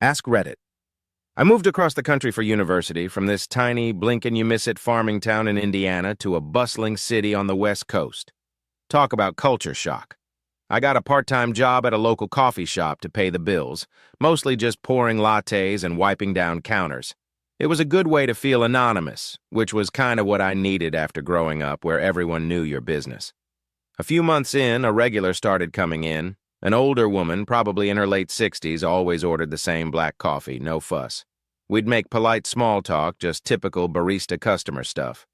Ask Reddit. I moved across the country for university from this tiny, blink-and-you-miss-it farming town in Indiana to a bustling city on the West Coast. Talk about culture shock. I got a part-time job at a local coffee shop to pay the bills, mostly just pouring lattes and wiping down counters. It was a good way to feel anonymous, which was kind of what I needed after growing up where everyone knew your business. A few months in, a regular started coming in. An older woman, probably in her late 60s, always ordered the same black coffee, no fuss. We'd make polite small talk, just typical barista customer stuff.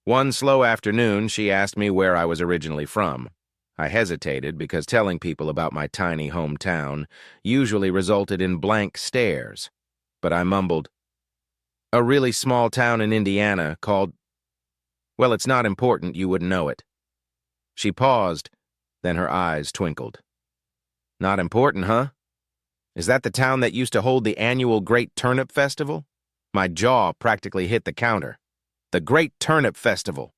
One slow afternoon, she asked me where I was originally from. I hesitated because telling people about my tiny hometown usually resulted in blank stares. But I mumbled, "A really small town in Indiana called... Well, it's not important, you wouldn't know it." She paused, then her eyes twinkled. "Not important, huh? Is that the town that used to hold the annual Great Turnip Festival?" My jaw practically hit the counter. The Great Turnip Festival.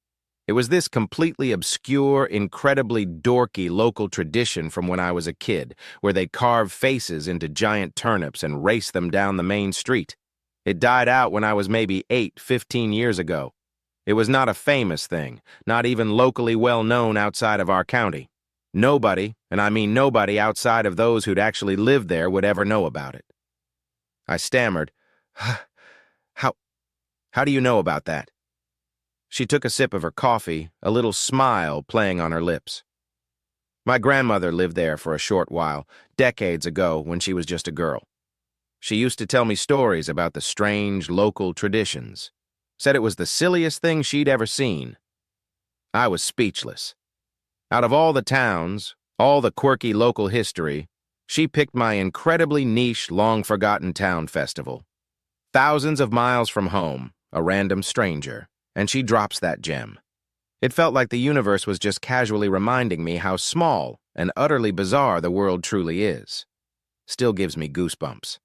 It was this completely obscure, incredibly dorky local tradition from when I was a kid, where they carve faces into giant turnips and race them down the main street. It died out when I was maybe 15 years ago. It was not a famous thing, not even locally well known outside of our county. Nobody, and I mean nobody outside of those who'd actually lived there, would ever know about it. I stammered, How do you know about that?" She took a sip of her coffee, a little smile playing on her lips. "My grandmother lived there for a short while, decades ago when she was just a girl. She used to tell me stories about the strange local traditions. Said it was the silliest thing she'd ever seen." I was speechless. Out of all the towns, all the quirky local history, she picked my incredibly niche, long-forgotten town festival. Thousands of miles from home, a random stranger, and she drops that gem. It felt like the universe was just casually reminding me how small and utterly bizarre the world truly is. Still gives me goosebumps.